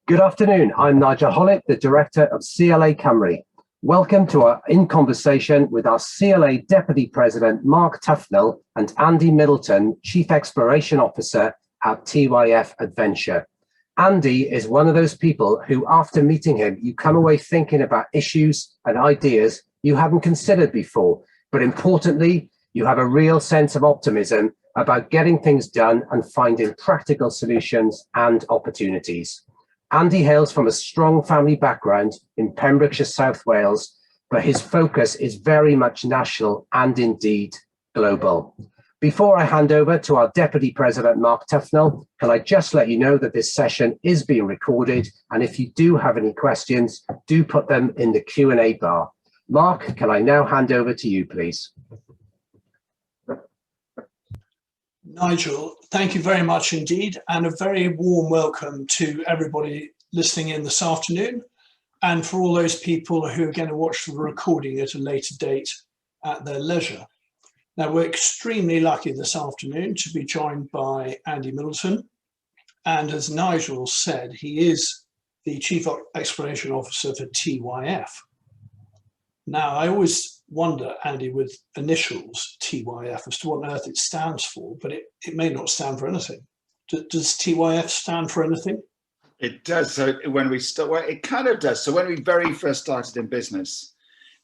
Good afternoon. I'm Nigel Hollett, the Director of CLA Cymru. Welcome to our In Conversation with our CLA Deputy President, Mark Tufnell, and Andy Middleton, Chief Exploration Officer at TYF Adventure. Andy is one of those people who, after meeting him, you come away thinking about issues and ideas you haven't considered before. But importantly, you have a real sense of optimism about getting things done and finding practical solutions and opportunities. Andy hails from a strong family background in Pembrokeshire, South Wales, but his focus is very much national and indeed global. Before I hand over to our Deputy President, Mark Tufnell, can I just let you know that this session is being recorded, and if you do have any questions, do put them in the Q&A bar. Mark, can I now hand over to you, please? Nigel, thank you very much indeed, and a very warm welcome to everybody listening in this afternoon, and for all those people who are going to watch the recording at a later date at their leisure. Now, we're extremely lucky this afternoon to be joined by Andy Middleton, and as Nigel said, he is the Chief Exploration Officer for TYF. Now, I always wonder, Andy, with initials TYF, as to what on earth it stands for, but it may not stand for anything. Does TYF stand for anything? It does. So when we start, well, it kind of does. So when we very first started in business,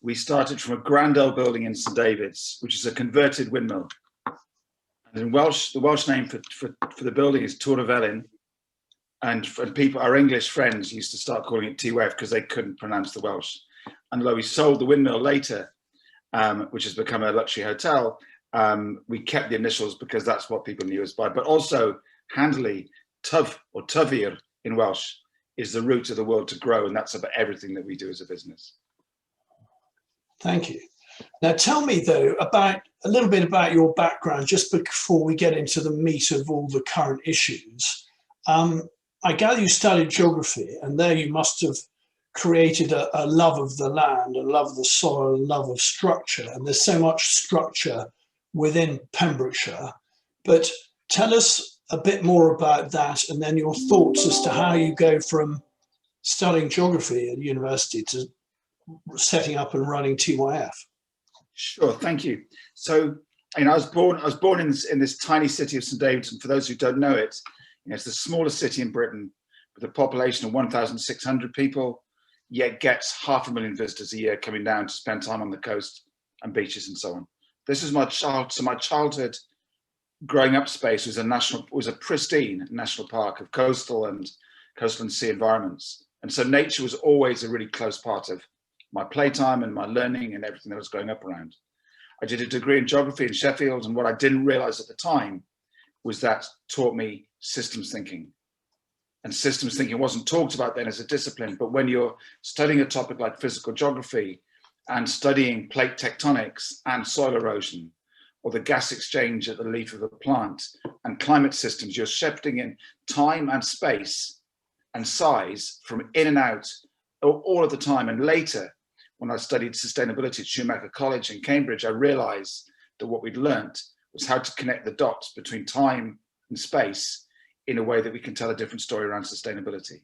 we started from a grand old building in St David's, which is a converted windmill. And in Welsh, the Welsh name for the building is Tor y Felin. And people, our English friends, used to start calling it TYF because they couldn't pronounce the Welsh. And although we sold the windmill later, which has become a luxury hotel, we kept the initials because that's what people knew us by. But also, handily, Tuv or Tuvir in Welsh is the root of the world to grow, and that's about everything that we do as a business. Thank you. Now, tell me though about a little bit about your background, just before we get into the meat of all the current issues. I gather you studied geography, and there you must have created a love of the land, a love of the soil, a love of structure. And there's so much structure within Pembrokeshire. But tell us a bit more about that, and then your thoughts as to how you go from studying geography at university to setting up and running TYF. Sure, thank you. So, I was born in this tiny city of St David's, and for those who don't know it, it's the smallest city in Britain with a population of 1,600 people, yet gets 500,000 visitors a year coming down to spend time on the coast and beaches and so on. This is my childhood growing up space was a pristine national park of coastal and sea environments. And so nature was always a really close part of my playtime and my learning and everything that was growing up around. I did a degree in geography in Sheffield, and what I didn't realize at the time was that taught me systems thinking. And systems thinking wasn't talked about then as a discipline, but when you're studying a topic like physical geography and studying plate tectonics and soil erosion, or the gas exchange at the leaf of a plant and climate systems, you're shifting in time and space and size from in and out all of the time. And later, when I studied sustainability at Schumacher College in Cambridge, I realized that what we'd learnt was how to connect the dots between time and space in a way that we can tell a different story around sustainability.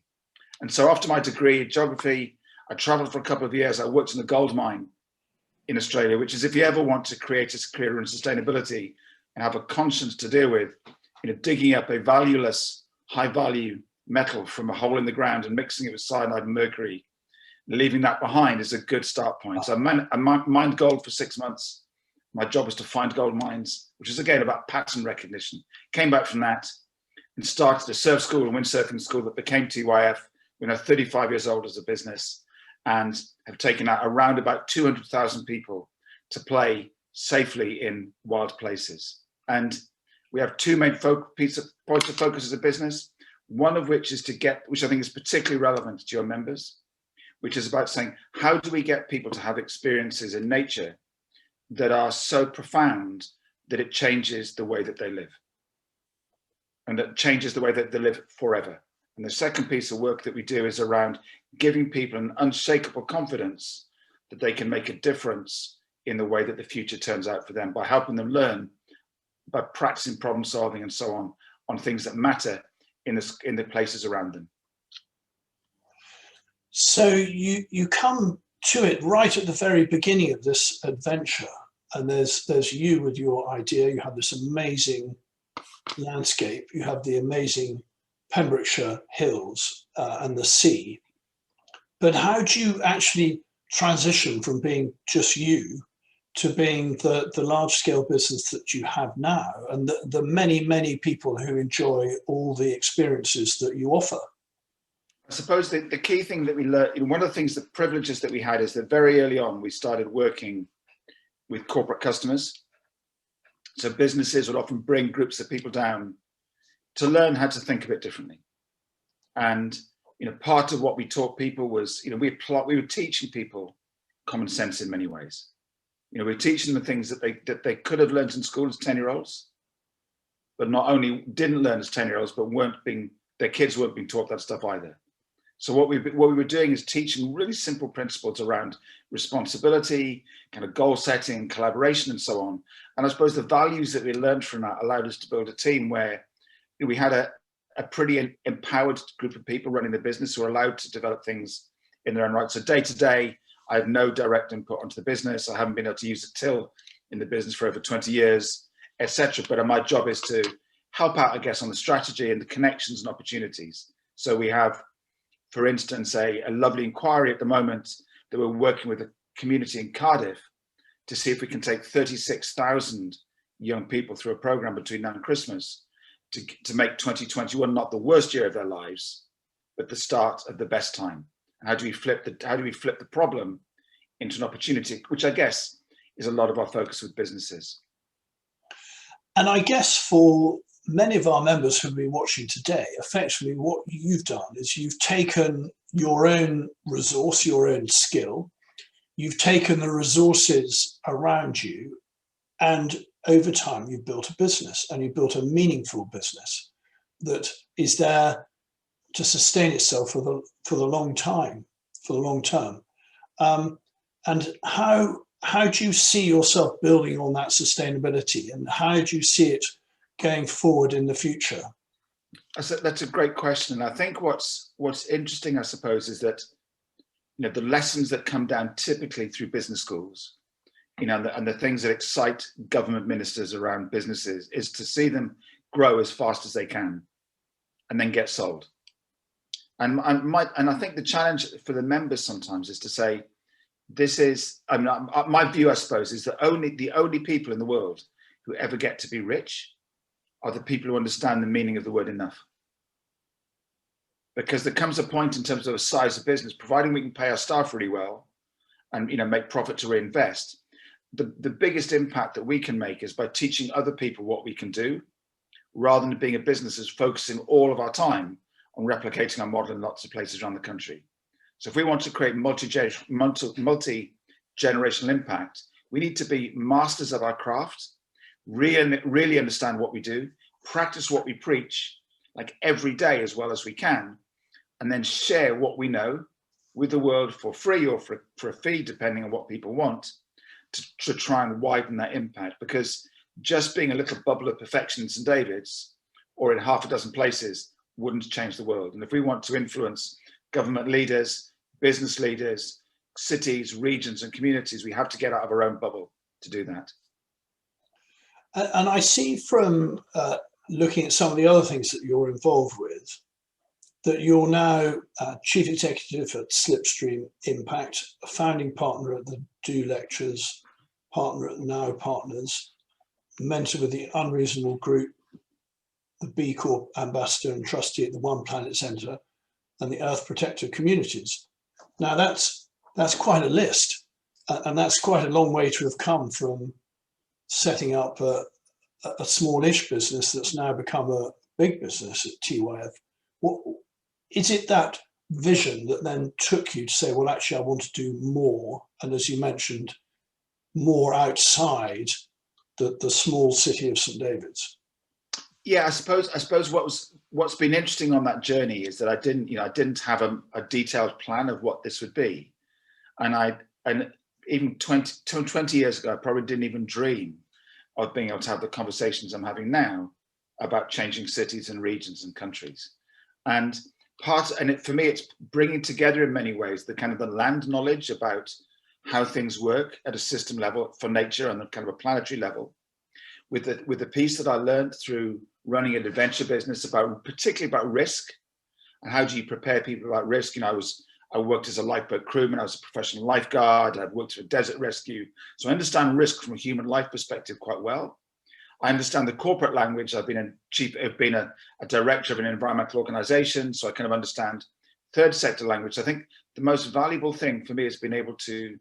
And so after my degree in geography, I traveled for a couple of years. I worked in a gold mine in Australia, which is, if you ever want to create a career in sustainability and have a conscience to deal with, digging up a valueless, high value metal from a hole in the ground and mixing it with cyanide and mercury, leaving that behind is a good start point. So I mined gold for 6 months. My job was to find gold mines, which is again about pattern recognition. Came back from that and started a surf school and windsurfing school that became TYF. We're now 35 years old as a business and have taken out around about 200,000 people to play safely in wild places. And we have two main points of focus as a business, one of which is which I think is particularly relevant to your members, which is about saying, how do we get people to have experiences in nature that are so profound that it changes the way that they live? And that changes the way that they live forever. And the second piece of work that we do is around giving people an unshakable confidence that they can make a difference in the way that the future turns out for them, by helping them learn, by practicing problem solving and so on things that matter in the places around them. So you come to it right at the very beginning of this adventure, and there's you with your idea. You have this amazing landscape. You have the amazing Pembrokeshire hills and the sea. But how do you actually transition from being just you to being the large scale business that you have now, and the many people who enjoy all the experiences that you offer? I suppose the key thing that we learned, one of the things, the privileges that we had is that very early on, we started working with corporate customers. So businesses would often bring groups of people down to learn how to think a bit differently. And, part of what we taught people was, we were teaching people common sense in many ways. We were teaching them things that they could have learned in school as 10-year-olds, but not only didn't learn as 10-year-olds, but their kids weren't being taught that stuff either. So what we were doing is teaching really simple principles around responsibility, kind of goal setting, collaboration, and so on. And I suppose the values that we learned from that allowed us to build a team where we had a pretty empowered group of people running the business who are allowed to develop things in their own right. So day to day, I have no direct input onto the business. I haven't been able to use a till in the business for over 20 years, etc. But my job is to help out, I guess, on the strategy and the connections and opportunities. So we have, for instance, a lovely inquiry at the moment that we're working with a community in Cardiff to see if we can take 36,000 young people through a program between now and Christmas to make 2021 not the worst year of their lives, but the start of the best time. And how do we flip the problem into an opportunity, which I guess is a lot of our focus with businesses. And I guess for many of our members who've been watching today, effectively what you've done is you've taken your own resource, your own skill, you've taken the resources around you, and over time you've built a business, and you've built a meaningful business that is there to sustain itself for the long time, for the long term. And how do you see yourself building on that sustainability, and how do you see it going forward in the future? That's a great question. And I think what's interesting, I suppose, is that the lessons that come down typically through business schools, and the things that excite government ministers around businesses is to see them grow as fast as they can and then get sold. And I think the challenge for the members sometimes is to say, my view, I suppose, is that the only people in the world who ever get to be rich are the people who understand the meaning of the word enough. Because there comes a point in terms of the size of business, providing we can pay our staff really well and make profit to reinvest, the biggest impact that we can make is by teaching other people what we can do, rather than being a business that's focusing all of our time on replicating our model in lots of places around the country. So if we want to create multi-generational impact, we need to be masters of our craft, really understand what we do, practice what we preach, like every day as well as we can, and then share what we know with the world for free or for a fee, depending on what people want, to try and widen that impact. Because just being a little bubble of perfection in St. David's or in half a dozen places wouldn't change the world. And if we want to influence government leaders, business leaders, cities, regions, and communities, we have to get out of our own bubble to do that. And I see from looking at some of the other things that you're involved with, that you're now Chief Executive at Slipstream Impact, a founding partner at the Do Lectures, partner at Now Partners, mentor with the Unreasonable Group, the B Corp ambassador and trustee at the One Planet Centre, and the Earth Protector Communities. Now that's quite a list, and that's quite a long way to have come from setting up a smallish business that's now become a big business at TYF. What is it, that vision that then took you to say, well, actually, I want to do more? And as you mentioned, more outside the small city of St. David's. Yeah, I suppose what's been interesting on that journey is that I didn't have a detailed plan of what this would be, and even 20 years ago, I probably didn't even dream of being able to have the conversations I'm having now about changing cities and regions and countries. And for me, it's bringing together in many ways the kind of the land knowledge about how things work at a system level for nature and a kind of a planetary level, with the piece that I learned through running an adventure business about, particularly about risk and how do you prepare people about risk. You know, I worked as a lifeboat crewman, I was a professional lifeguard, I've worked for desert rescue, so I understand risk from a human life perspective quite well. I understand the corporate language. I've been a director of an environmental organization, so I kind of understand third sector language. I think the most valuable thing for me has been able to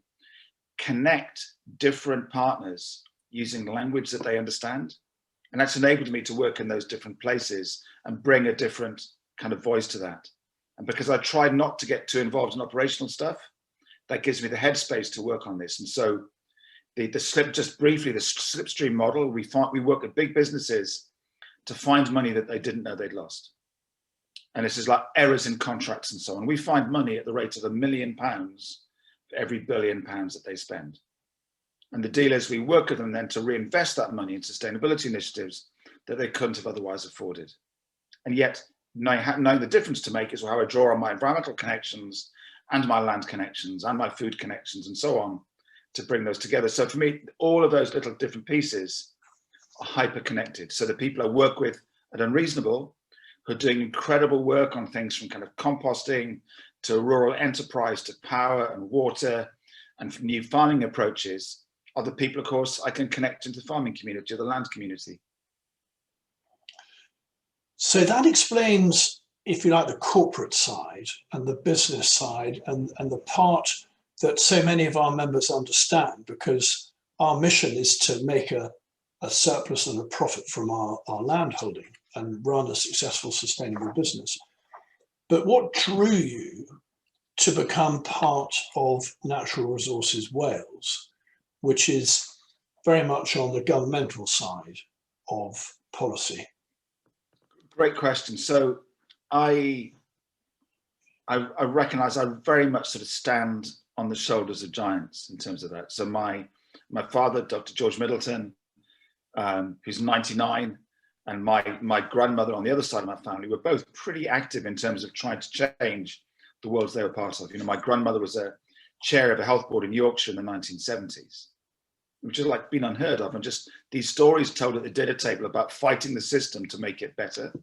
connect different partners using language that they understand. And that's enabled me to work in those different places and bring a different kind of voice to that. And because I tried not to get too involved in operational stuff, that gives me the headspace to work on this. And so just briefly, the slipstream model, we work with big businesses to find money that they didn't know they'd lost. And this is like errors in contracts and so on. We find money at the rate of £1 million for every £1 billion that they spend. And the deal is we work with them then to reinvest that money in sustainability initiatives that they couldn't have otherwise afforded. And yet, knowing the difference to make is how I draw on my environmental connections and my land connections and my food connections and so on to bring those together. So for me, all of those little different pieces are hyper connected. So the people I work with at Unreasonable, who are doing incredible work on things from kind of composting to rural enterprise to power and water and new farming approaches, are the people, of course, I can connect into the farming community, or the land community. So that explains, if you like, the corporate side and the business side and the part that so many of our members understand, because our mission is to make a surplus and a profit from our land holding and run a successful, sustainable business. But what drew you to become part of Natural Resources Wales, which is very much on the governmental side of policy? Great question. So I recognise I very much sort of stand on the shoulders of giants in terms of that. So my father, Dr. George Middleton, who's 99, and my grandmother on the other side of my family were both pretty active in terms of trying to change the worlds they were part of. You know, my grandmother was a chair of a health board in Yorkshire in the 1970s, which is like been unheard of. And just these stories told at the dinner table about fighting the system to make it better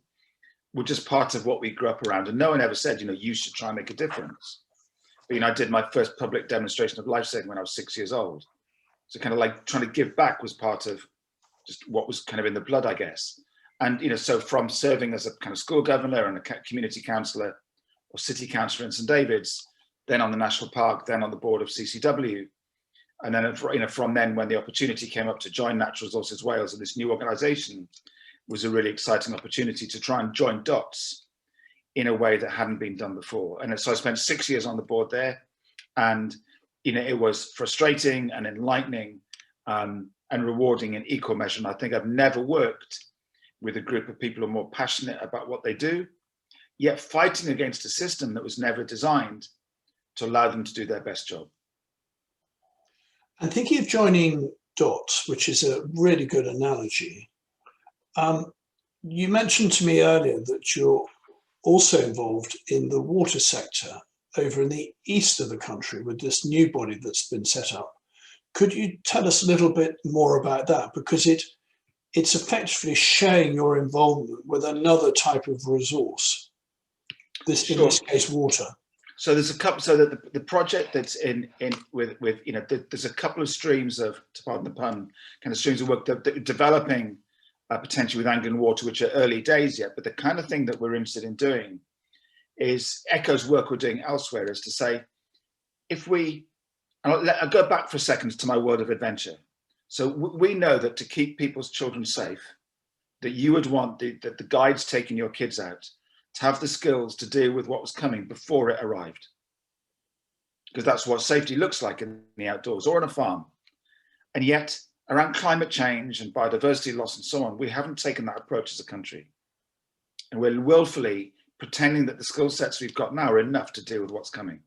were just part of what we grew up around. And no one ever said, you know, you should try and make a difference. But, you know, I did my first public demonstration of life-saving when I was 6 years old. So kind of like trying to give back was part of just what was kind of in the blood, I guess. And, you know, so from serving as a kind of school governor and a community councillor or city councillor in St David's, then on the national park, then on the board of CCW. And then, you know, from then when the opportunity came up to join Natural Resources Wales and this new organisation was a really exciting opportunity to try and join dots in a way that hadn't been done before. And so I spent 6 years on the board there, and, you know, it was frustrating and enlightening and rewarding in equal measure. And I think I've never worked with a group of people who are more passionate about what they do, yet fighting against a system that was never designed to allow them to do their best job. And thinking of joining dots, which is a really good analogy, you mentioned to me earlier that you're also involved in the water sector over in the east of the country with this new body that's been set up. Could you tell us a little bit more about that? Because it's effectively sharing your involvement with another type of resource, in this case, water. So there's a couple. So the project that's with you know, there's a couple of streams of, to pardon the pun, kind of streams of work that developing potentially with Anglian Water, which are early days yet. But the kind of thing that we're interested in doing is echoes work we're doing elsewhere, is to say, if we, and I'll go back for a second to my world of adventure. So we know that to keep people's children safe, that you would want the guides taking your kids out to have the skills to deal with what was coming before it arrived. Because that's what safety looks like in the outdoors or on a farm. And yet, around climate change and biodiversity loss and so on, we haven't taken that approach as a country. And we're willfully pretending that the skill sets we've got now are enough to deal with what's coming.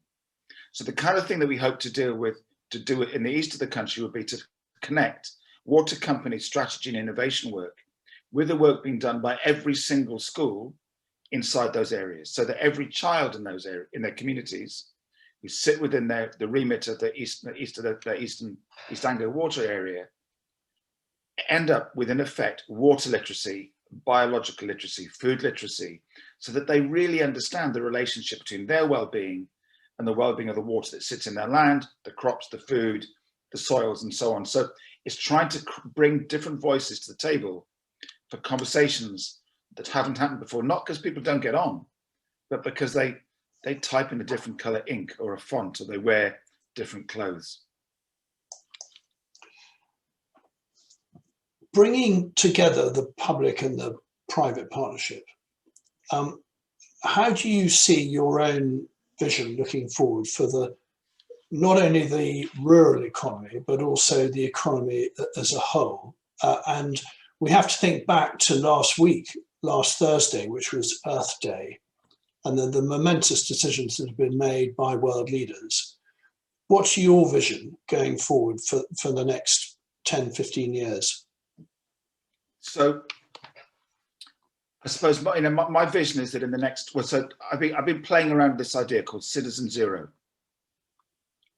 So the kind of thing that we hope to do it in the east of the country would be to connect water company strategy and innovation work with the work being done by every single school inside those areas, so that every child in those areas, in their communities, who sit within the remit of the East Anglia water area, end up with, in effect, water literacy, biological literacy, food literacy, so that they really understand the relationship between their well-being and the well-being of the water that sits in their land, the crops, the food, the soils, and so on. So it's trying to bring different voices to the table for conversations that haven't happened before, not because people don't get on, but because they type in a different color ink or a font, or they wear different clothes. Bringing together the public and the private partnership, how do you see your own vision looking forward for not only the rural economy, but also the economy as a whole? And we have to think back to last Thursday, which was Earth Day, and then the momentous decisions that have been made by world leaders. What's your vision going forward for the next 10, 15 years? So I suppose my vision is that in the next, so I've been playing around with this idea called Citizen Zero.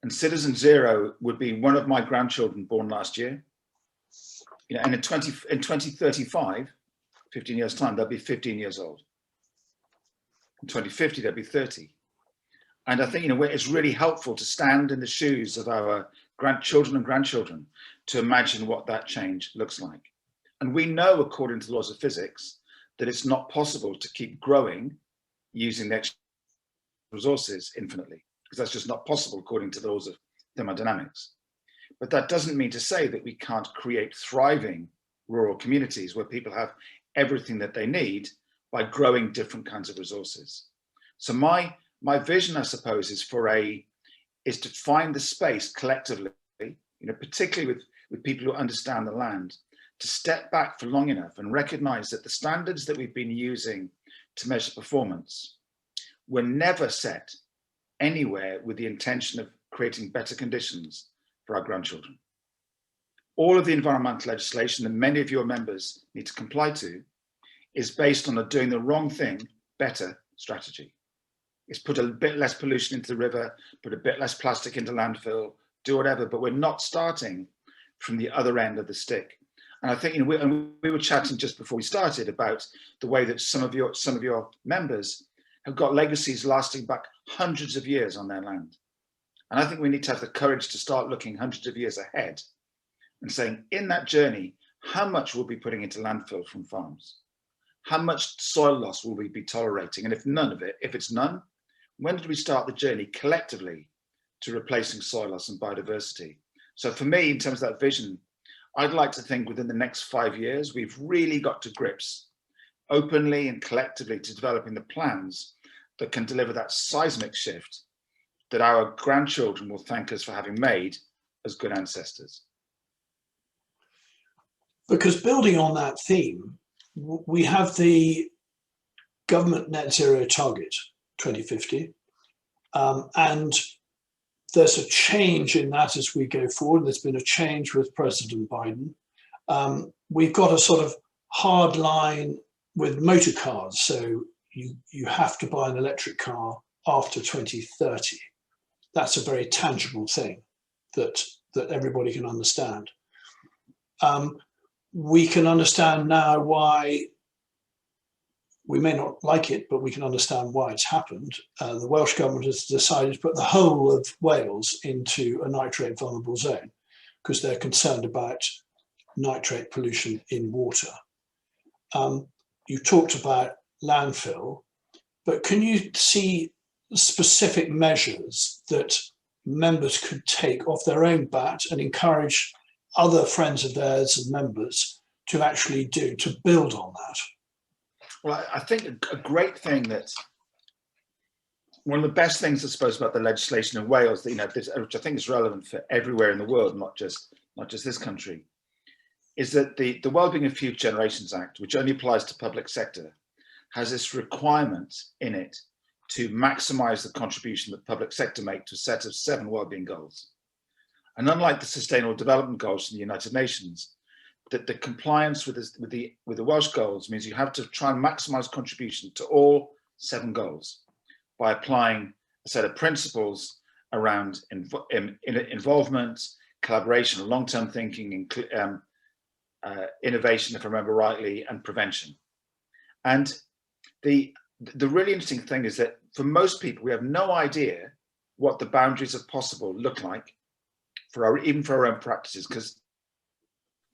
And Citizen Zero would be one of my grandchildren born last year. And in 2035, 15 years time, they'll be 15 years old. In 2050, they'll be 30. And I think, it's really helpful to stand in the shoes of our grandchildren and grandchildren to imagine what that change looks like. And we know, according to the laws of physics, that it's not possible to keep growing using the resources infinitely, because that's just not possible according to the laws of thermodynamics. But that doesn't mean to say that we can't create thriving rural communities where people have everything that they need by growing different kinds of resources. So my vision, I suppose, is to find the space collectively, particularly with people who understand the land, to step back for long enough and recognize that the standards that we've been using to measure performance were never set anywhere with the intention of creating better conditions for our grandchildren. All of the environmental legislation that many of your members need to comply to is based on a doing the wrong thing better strategy. It's put a bit less pollution into the river, put a bit less plastic into landfill, do whatever, but we're not starting from the other end of the stick. And I think we were chatting just before we started about the way that some of your members have got legacies lasting back hundreds of years on their land. And I think we need to have the courage to start looking hundreds of years ahead and saying, in that journey, how much we'll be putting into landfill from farms? How much soil loss will we be tolerating? And if it's none, when did we start the journey collectively to replacing soil loss and biodiversity? So for me, in terms of that vision, I'd like to think within the next 5 years, we've really got to grips openly and collectively to developing the plans that can deliver that seismic shift that our grandchildren will thank us for having made as good ancestors. Because building on that theme, we have the government net zero target 2050, and there's a change in that as we go forward. There's been a change with President Biden. We've got a sort of hard line with motor cars. So you have to buy an electric car after 2030. That's a very tangible thing that everybody can understand. We can understand now why, we may not like it, but we can understand why it's happened. The Welsh government has decided to put the whole of Wales into a nitrate vulnerable zone because they're concerned about nitrate pollution in water. You talked about landfill, but can you see specific measures that members could take off their own bat and encourage other friends of theirs and members to actually do, to build on that? Well, I think a great thing that, one of the best things I suppose about the legislation in Wales, which I think is relevant for everywhere in the world, not just this country, is that the Wellbeing of Future Generations Act, which only applies to public sector, has this requirement in it to maximise the contribution that public sector make to a set of 7 wellbeing goals. And unlike the Sustainable Development Goals from the United Nations, that the compliance with the Welsh goals means you have to try and maximize contribution to all 7 goals by applying a set of principles around involvement, collaboration, long-term thinking, and innovation, if I remember rightly, and prevention. And the really interesting thing is that for most people, we have no idea what the boundaries of possible look like even for our own practices, because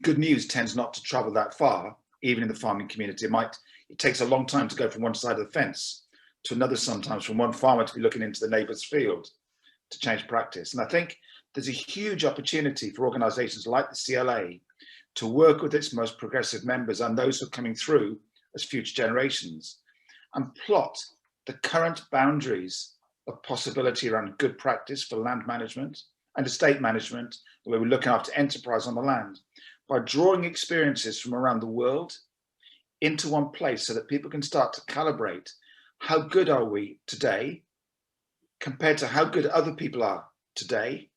good news tends not to travel that far, even in the farming community. It takes a long time to go from one side of the fence to another, sometimes from one farmer to be looking into the neighbour's field to change practice. And I think there's a huge opportunity for organisations like the CLA to work with its most progressive members and those who are coming through as future generations and plot the current boundaries of possibility around good practice for land management and estate management, where we're looking after enterprise on the land, by drawing experiences from around the world into one place so that people can start to calibrate how good are we today compared to how good other people are today.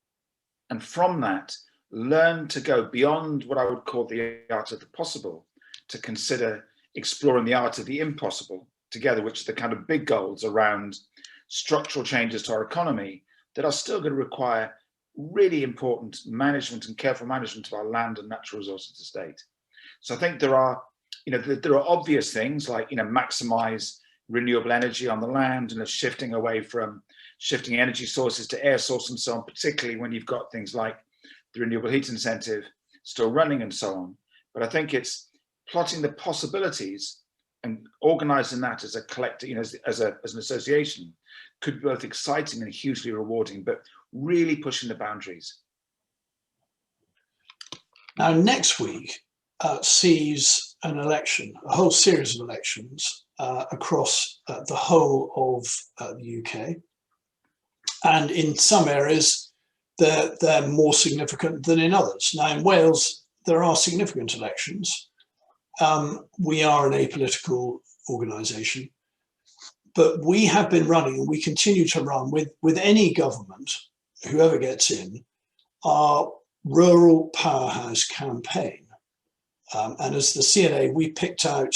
And from that, learn to go beyond what I would call the art of the possible to consider exploring the art of the impossible together, which are the kind of big goals around structural changes to our economy that are still going to require really important management and careful management of our land and natural resources estate. So I think there are obvious things like, maximize renewable energy on the land and shifting away from shifting energy sources to air source and so on, particularly when you've got things like the renewable heat incentive still running and so on. But I think it's plotting the possibilities and organizing that as a collective, as an association, could be both exciting and hugely rewarding, but really pushing the boundaries. Now, next week sees an election, a whole series of elections across the whole of the UK. And in some areas, they're more significant than in others. Now, in Wales, there are significant elections. We are an apolitical organisation, but we have been running, and we continue to run with any government, whoever gets in, our rural powerhouse campaign. And as the CLA, we picked out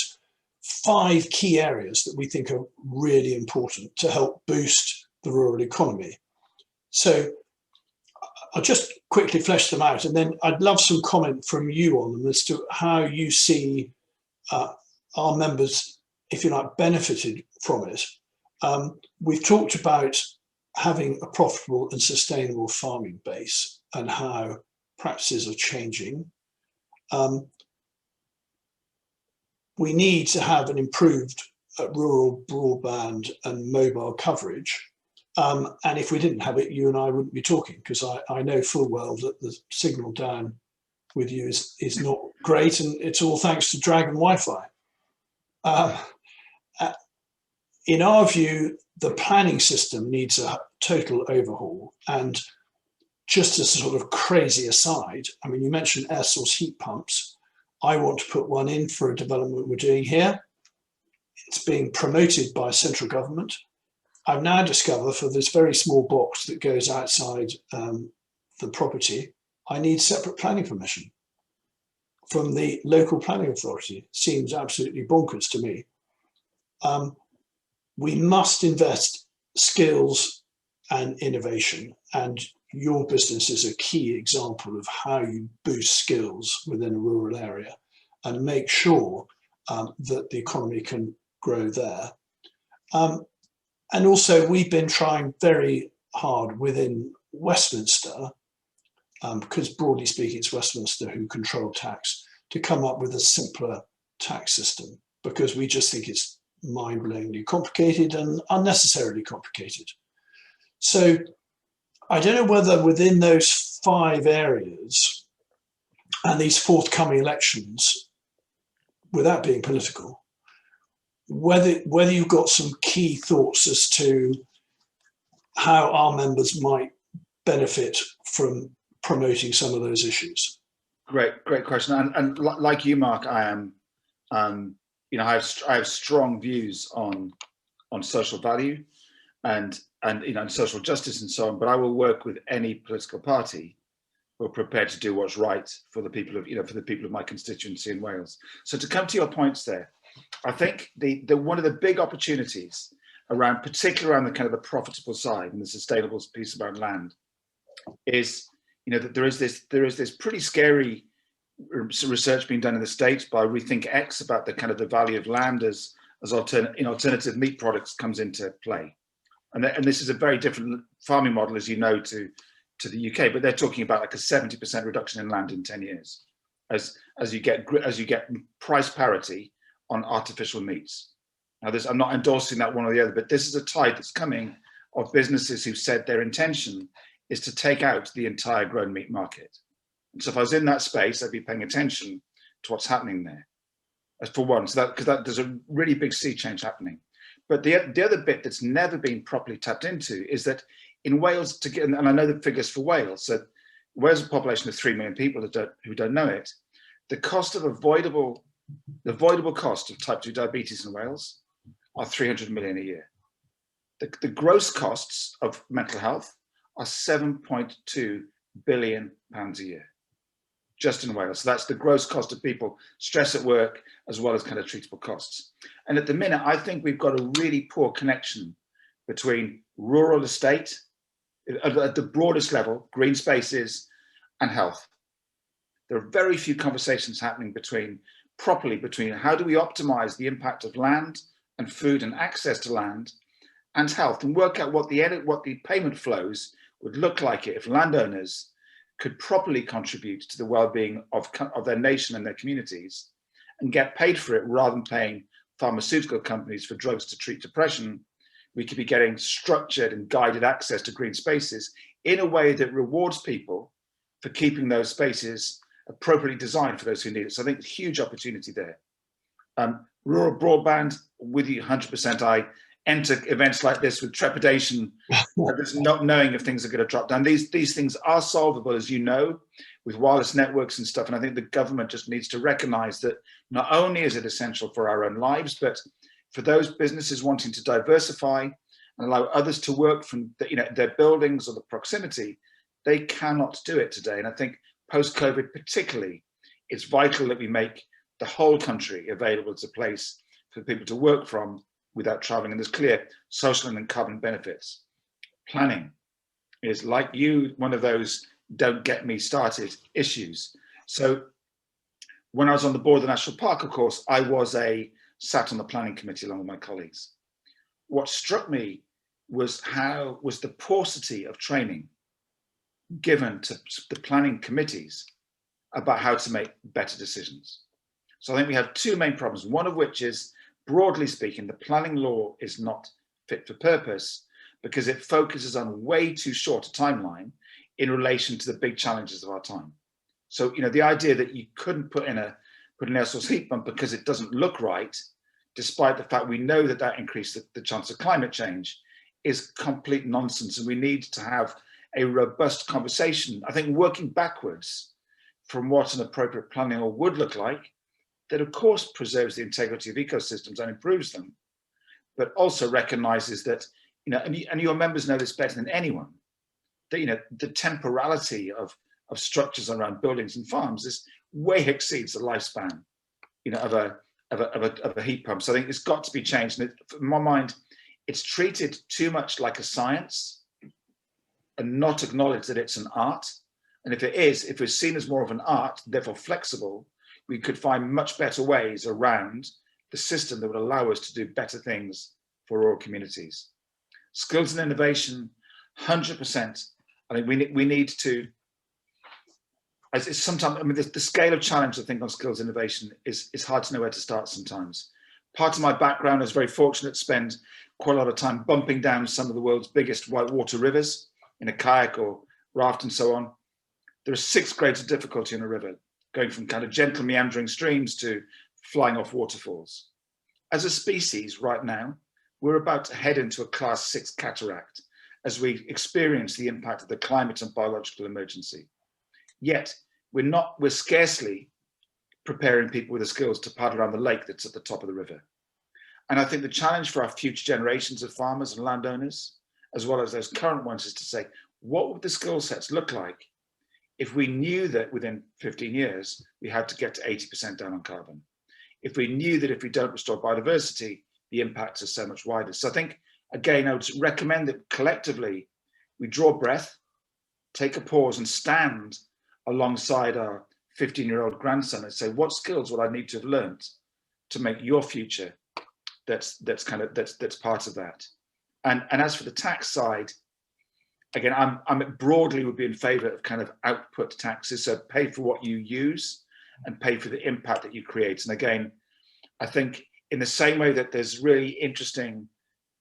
5 key areas that we think are really important to help boost the rural economy. So I'll just quickly flesh them out, and then I'd love some comment from you on them as to how you see our members, if you like, benefited from it. We've talked about having a profitable and sustainable farming base and how practices are changing. We need to have an improved rural broadband and mobile coverage. And if we didn't have it, you and I wouldn't be talking, because I know full well that the signal down with you is not great, and it's all thanks to Dragon Wi-Fi. In our view, the planning system needs a total overhaul. And just as a sort of crazy aside, I mean, you mentioned air source heat pumps. I want to put one in for a development we're doing here. It's being promoted by central government. I've now discovered for this very small box that goes outside the property, I need separate planning permission from the local planning authority. Seems absolutely bonkers to me. We must invest skills and innovation, and your business is a key example of how you boost skills within a rural area and make sure that the economy can grow there. And also, we've been trying very hard within Westminster, because broadly speaking, it's Westminster who control tax, to come up with a simpler tax system, because we just think it's mind-blowingly complicated and unnecessarily complicated. So I don't know whether within those 5 areas and these forthcoming elections, without being political, whether you've got some key thoughts as to how our members might benefit from promoting some of those issues. Great question. And like you, Mark, I am, I have strong views on social value and social justice and so on. But I will work with any political party who are prepared to do what's right for the people of, for the people of my constituency in Wales. So to come to your points there, I think the one of the big opportunities around, particularly around the kind of the profitable side and the sustainable piece about land, is that there is this pretty scary research being done in the States by Rethink X about the kind of the value of land as alternative meat products comes into play, and this is a very different farming model, as you know, to the UK, but they're talking about like a 70% reduction in land in 10 years as you get price parity on artificial meats. Now, I'm not endorsing that one or the other, but this is a tide that's coming of businesses who've said their intention is to take out the entire grown meat market. And so if I was in that space, I'd be paying attention to what's happening there, as for one, because there's a really big sea change happening. But the other bit that's never been properly tapped into is that in Wales, and I know the figures for Wales, so Wales has a population of 3 million people who don't know it, the avoidable cost of type 2 diabetes in Wales are 300 million a year. The gross costs of mental health are 7.2 billion pounds a year, just in Wales. So that's the gross cost of people, stress at work, as well as kind of treatable costs. And at the minute, I think we've got a really poor connection between rural estate, at the broadest level, green spaces, and health. There are very few conversations happening between how do we optimize the impact of land and food and access to land and health, and work out what the payment flows would look like if landowners could properly contribute to the well-being of their nation and their communities and get paid for it, rather than paying pharmaceutical companies for drugs to treat depression. We could be getting structured and guided access to green spaces in a way that rewards people for keeping those spaces appropriately designed for those who need it. So I think there's a huge opportunity there. Rural broadband, with you 100%. I enter events like this with trepidation, just not knowing if things are going to drop down. These things are solvable, as you know, with wireless networks and stuff. And I think the government just needs to recognize that not only is it essential for our own lives, but for those businesses wanting to diversify and allow others to work from their buildings or the proximity, they cannot do it today. And I think post-COVID particularly, it's vital that we make the whole country available as a place for people to work from without traveling. And there's clear social and carbon benefits. Planning is, like you, one of those don't get me started issues. So when I was on the board of the National Park, of course, I sat on the planning committee along with my colleagues. What struck me was the paucity of training given to the planning committees about how to make better decisions. So I think we have two main problems, one of which is, broadly speaking, the planning law is not fit for purpose because it focuses on way too short a timeline in relation to the big challenges of our time. So, the idea that you couldn't put in an air source heat pump because it doesn't look right, despite the fact we know that increases the chance of climate change, is complete nonsense. And we need to have a robust conversation, I think, working backwards from what an appropriate planning law would look like, that of course preserves the integrity of ecosystems and improves them, but also recognizes that, and your members know this better than anyone, that, the temporality of structures around buildings and farms is way exceeds the lifespan, of a heat pump. So I think it's got to be changed. And in my mind, it's treated too much like a science and not acknowledge that it's an art. And if it's seen as more of an art, therefore flexible, we could find much better ways around the system that would allow us to do better things for rural communities. Skills and innovation, 100%. I think we need to, sometimes, the scale of challenge, I think, on skills innovation is hard to know where to start sometimes. Part of my background, I was very fortunate to spend quite a lot of time bumping down some of the world's biggest whitewater rivers in a kayak or raft and so on. There are 6 grades of difficulty in a river, going from kind of gentle meandering streams to flying off waterfalls. As a species right now, we're about to head into a class 6 cataract as we experience the impact of the climate and biological emergency. Yet we're scarcely preparing people with the skills to paddle around the lake that's at the top of the river. And I think the challenge for our future generations of farmers and landowners, as well as those current ones, is to say, what would the skill sets look like if we knew that within 15 years, we had to get to 80% down on carbon, if we knew that if we don't restore biodiversity, the impacts are so much wider. So I think, again, I would recommend that collectively we draw breath, take a pause and stand alongside our 15-year-old grandson and say, what skills will I need to have learned to make your future that's part of that. And as for the tax side, again, I'm broadly would be in favor of kind of output taxes, so pay for what you use and pay for the impact that you create. And again, I think in the same way that there's really interesting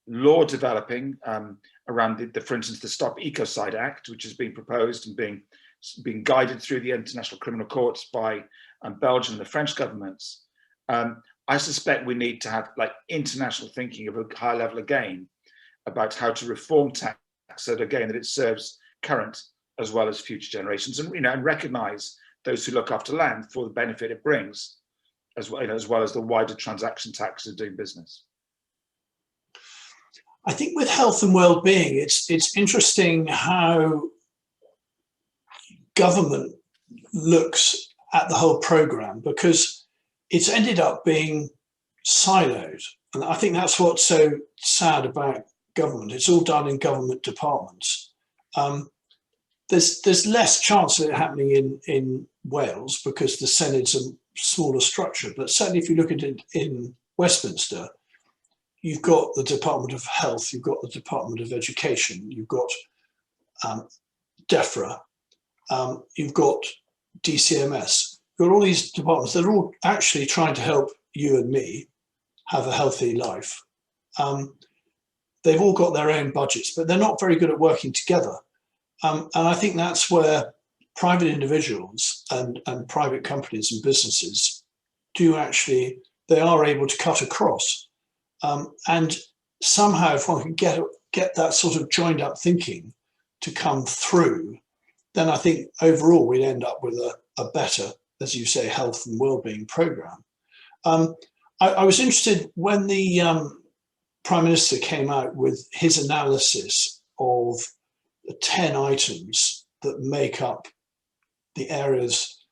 law developing around for instance, the Stop Ecocide Act, which is being proposed and being guided through the international criminal courts by Belgium and the French governments. I suspect we need to have like international thinking of a high level again about how to reform tax so that again that it serves current as well as future generations, and and recognise those who look after land for the benefit it brings, as well as the wider transaction tax of doing business. I think with health and well-being, it's interesting how government looks at the whole programme, because it's ended up being siloed. And I think that's what's so sad about government. It's all done in government departments. There's less chance of it happening in Wales because the Senate's a smaller structure. But certainly if you look at it in Westminster, you've got the Department of Health, you've got the Department of Education, you've got DEFRA, you've got DCMS. You've got all these departments that are all actually trying to help you and me have a healthy life. They've all got their own budgets, but they're not very good at working together. And I think that's where private individuals and private companies and businesses they are able to cut across. And somehow if one can get that sort of joined up thinking to come through, then I think overall we'd end up with a better, as you say, health and wellbeing programme. I was interested when the Prime Minister came out with his analysis of the 10 items that make up the areas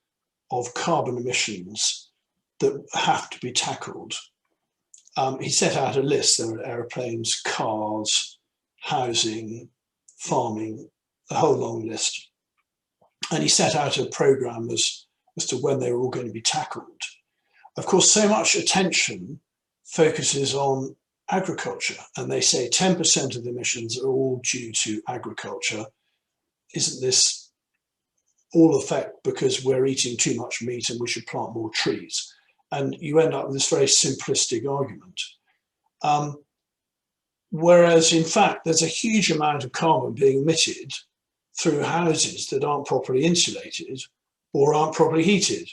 of carbon emissions that have to be tackled. He set out a list. There were aeroplanes, cars, housing, farming, a whole long list. And he set out a programme as to when they were all going to be tackled. Of course, so much attention focuses on agriculture, and they say 10% of the emissions are all due to agriculture. Isn't this all effect because we're eating too much meat and we should plant more trees? And you end up with this very simplistic argument. Whereas in fact, there's a huge amount of carbon being emitted through houses that aren't properly insulated or aren't properly heated.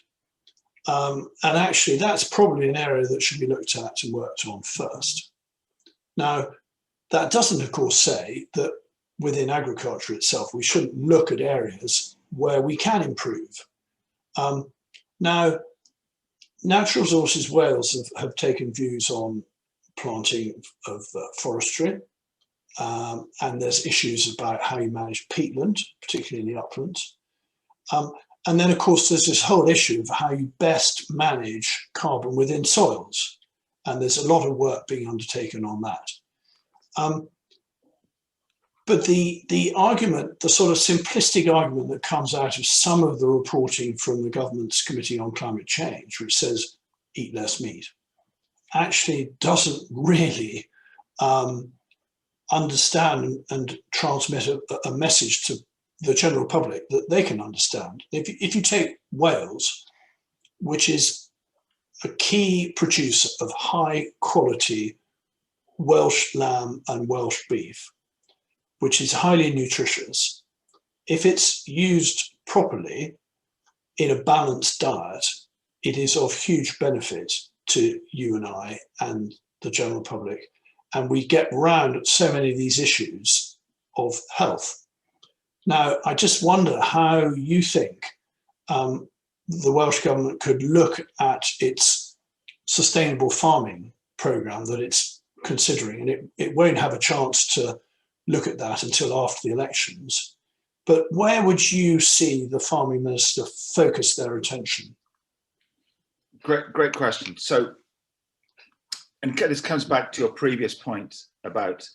And actually that's probably an area that should be looked at and worked on first. Now, that doesn't of course say that within agriculture itself, we shouldn't look at areas where we can improve. Now, Natural Resources Wales have taken views on planting of forestry, and there's issues about how you manage peatland, particularly in the uplands. And then, of course, there's this whole issue of how you best manage carbon within soils. And there's a lot of work being undertaken on that. But the argument, the sort of simplistic argument that comes out of some of the reporting from the government's Committee on Climate Change, which says eat less meat, actually doesn't really understand and transmit a message to the general public that they can understand. If you take Wales, which is a key producer of high quality Welsh lamb and Welsh beef, which is highly nutritious, if it's used properly in a balanced diet, it is of huge benefit to you and I and the general public. And we get around so many of these issues of health. Now, I just wonder how you think the Welsh Government could look at its sustainable farming programme that it's considering, and it won't have a chance to look at that until after the elections. But where would you see the farming minister focus their attention? Great question. So, and this comes back to your previous point about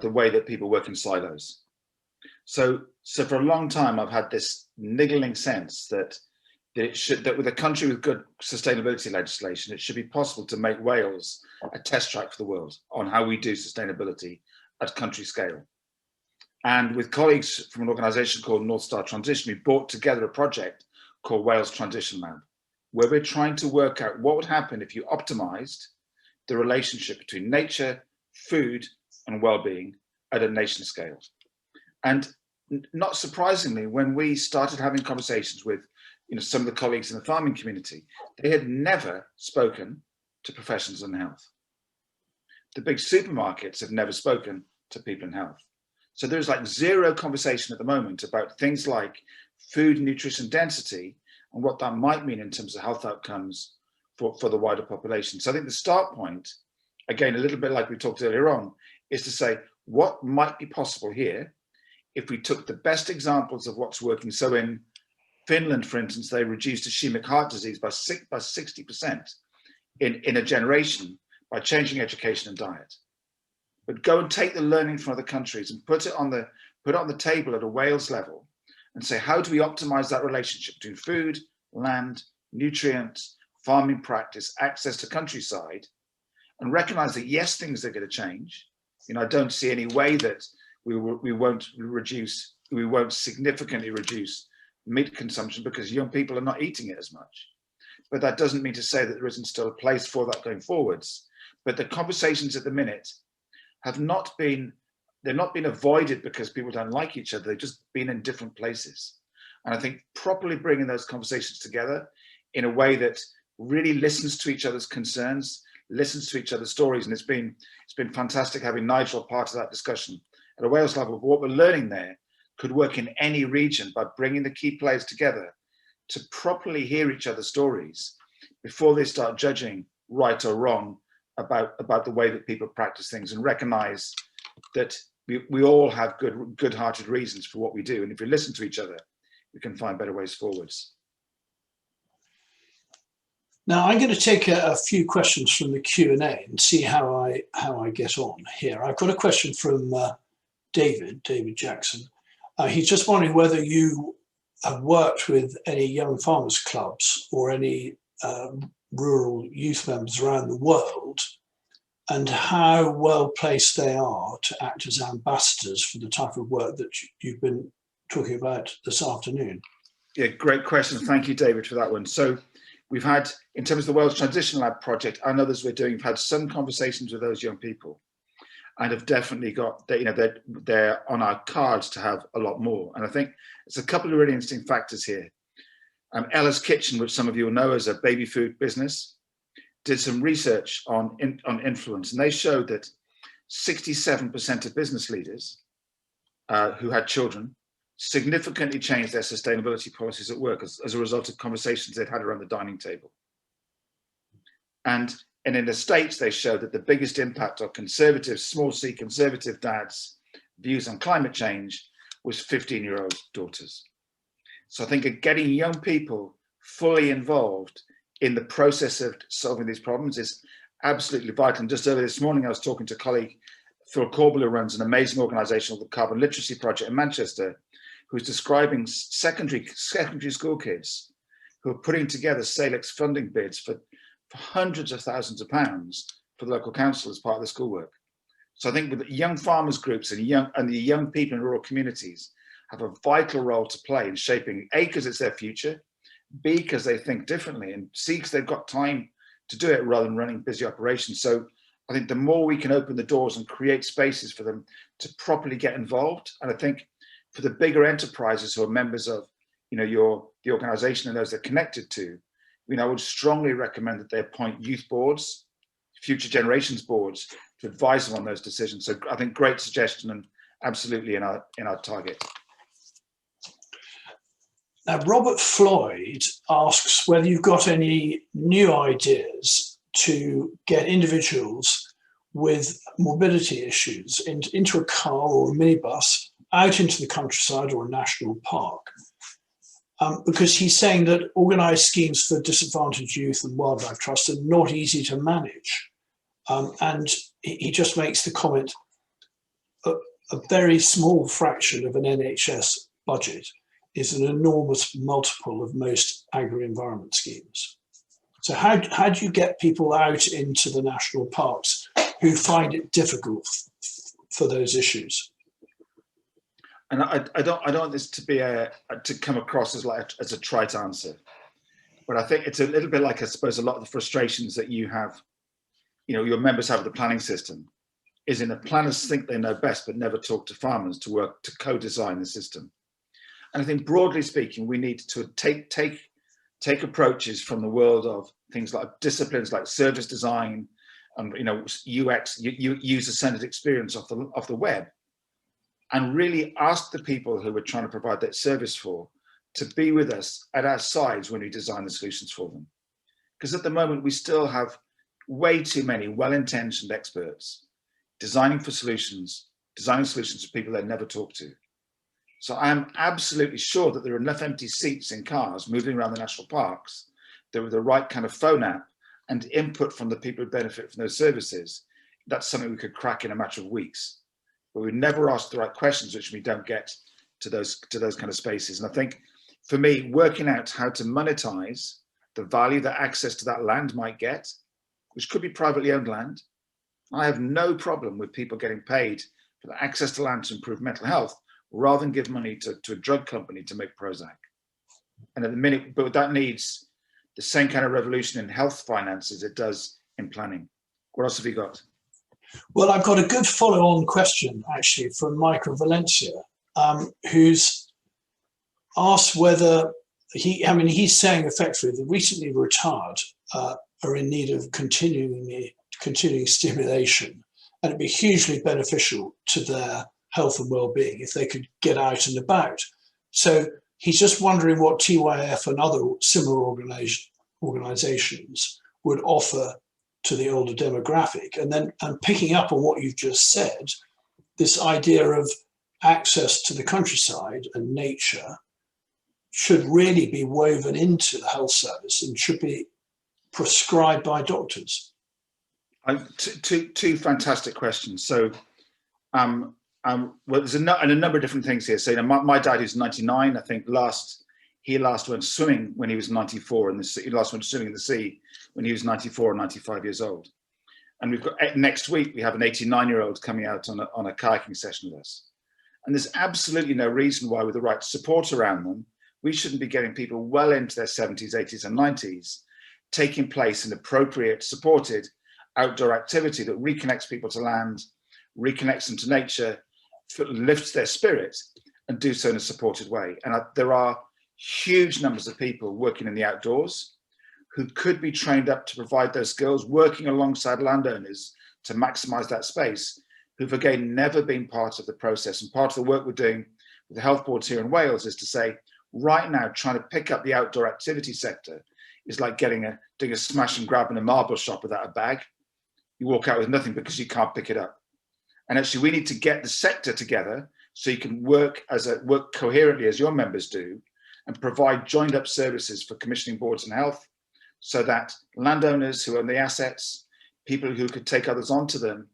the way that people work in silos. So for a long time, I've had this niggling sense that with a country with good sustainability legislation, it should be possible to make Wales a test track for the world on how we do sustainability at country scale. And with colleagues from an organisation called North Star Transition, we brought together a project called Wales Transition Lab, where we're trying to work out what would happen if you optimised the relationship between nature, food, and well-being at a nation scale. And not surprisingly, when we started having conversations with some of the colleagues in the farming community, they had never spoken to professionals in health. The big supermarkets have never spoken to people in health. So there's like zero conversation at the moment about things like food and nutrition density and what that might mean in terms of health outcomes for the wider population. So I think the start point, again, a little bit like we talked earlier on, is to say what might be possible here if we took the best examples of what's working. So in Finland, for instance, they reduced ischemic heart disease by 60% in a generation by changing education and diet. But go and take the learning from other countries and put it on the table at a Wales level and say, how do we optimize that relationship between food, land, nutrients, farming practice, access to countryside, and recognize that yes, things are going to change. I don't see any way that we won't significantly reduce meat consumption because young people are not eating it as much. But that doesn't mean to say that there isn't still a place for that going forwards. But the conversations at the minute have not been avoided because people don't like each other. They've just been in different places. And I think properly bringing those conversations together in a way that really listens to each other's concerns, listens to each other's stories. And it's been fantastic having Nigel part of that discussion at a Wales level. But what we're learning there could work in any region by bringing the key players together to properly hear each other's stories before they start judging right or wrong about the way that people practice things, and recognize that we all have good-hearted reasons for what we do. And if we listen to each other, we can find better ways forwards. Now I'm going to take a few questions from the Q&A and see how I get on here. I've got a question from David Jackson. He's just wondering whether you have worked with any young farmers clubs or any rural youth members around the world, and how well placed they are to act as ambassadors for the type of work that you've been talking about this afternoon. Yeah, great question. Thank you, David, for that one. So we've had, in terms of the Wales Transition Lab project and others we're doing, we've had some conversations with those young people and have definitely got, they're on our cards to have a lot more. And I think there's a couple of really interesting factors here. Ella's Kitchen, which some of you will know as a baby food business, did some research on influence, and they showed that 67% of business leaders who had children significantly changed their sustainability policies at work as a result of conversations they'd had around the dining table. And in the States, they showed that the biggest impact of conservative, small c conservative dads' views on climate change was 15-year-old daughters. So I think getting young people fully involved in the process of solving these problems is absolutely vital. And just earlier this morning, I was talking to a colleague, Phil Corbell, who runs an amazing organisation called the Carbon Literacy Project in Manchester, who's describing secondary school kids who are putting together Salix funding bids for hundreds of thousands of pounds for the local council as part of the schoolwork. So I think with young farmers groups and the young people in rural communities have a vital role to play in shaping, A, because it's their future, B, because they think differently, and C, because they've got time to do it rather than running busy operations. So I think the more we can open the doors and create spaces for them to properly get involved, and I think for the bigger enterprises who are members of the organisation and those they're connected to, I would strongly recommend that they appoint youth boards, future generations boards, to advise them on those decisions. So I think great suggestion and absolutely in our target. Now, Robert Floyd asks whether you've got any new ideas to get individuals with mobility issues into a car or a minibus out into the countryside or a national park, because he's saying that organised schemes for disadvantaged youth and wildlife trusts are not easy to manage. And he just makes the comment, a very small fraction of an NHS budget is an enormous multiple of most agri-environment schemes. So how do you get people out into the national parks who find it difficult for those issues? And I don't want this to be to come across as a trite answer, but I think it's a little bit like, I suppose, a lot of the frustrations that you have, your members have the planning system, is in the planners think they know best, but never talk to farmers to work to co-design the system. And I think broadly speaking, we need to take approaches from the world of things like disciplines like service design and UX, user-centered experience off the web, and really ask the people who we're trying to provide that service for to be with us at our sides when we design the solutions for them. Because at the moment, we still have way too many well-intentioned experts designing solutions for people they never talk to. So I am absolutely sure that there are enough empty seats in cars moving around the national parks that with the right kind of phone app and input from the people who benefit from those services, that's something we could crack in a matter of weeks. But we never ask the right questions, which we don't get to those kind of spaces. And I think for me, working out how to monetize the value that access to that land might get, which could be privately owned land. I have no problem with people getting paid for the access to land to improve mental health, rather than give money to a drug company to make Prozac. And at the minute, but that needs the same kind of revolution in health finances it does in planning. What else have you got? Well, I've got a good follow-on question, actually, from Michael Valencia, who's asked whether he's saying effectively the recently retired are in need of continuing stimulation, and it'd be hugely beneficial to their health and well-being if they could get out and about. So he's just wondering what TYF and other similar organizations would offer to the older demographic. And then, and picking up on what you've just said, this idea of access to the countryside and nature should really be woven into the health service and should be prescribed by doctors. Two fantastic questions. So, well, there's a number of different things here. So, my dad, who's 99, I think he last went swimming when he was 94, and he last went swimming in the sea when he was 94 or 95 years old. And we've got next week we have an 89-year-old coming out on a kayaking session with us. And there's absolutely no reason why, with the right support around them, we shouldn't be getting people well into their 70s, 80s, and 90s taking place in appropriate, supported outdoor activity that reconnects people to land, reconnects them to nature, lifts their spirit, and do so in a supported way. And there are huge numbers of people working in the outdoors who could be trained up to provide those skills, working alongside landowners to maximize that space, who've again never been part of the process. And part of the work we're doing with the health boards here in Wales is to say, right now, trying to pick up the outdoor activity sector is like doing a smash and grab in a marble shop without a bag. You walk out with nothing because you can't pick it up. And actually, we need to get the sector together so you can work coherently as your members do, and provide joined up services for commissioning boards and health, so that landowners who own the assets, people who could take others onto them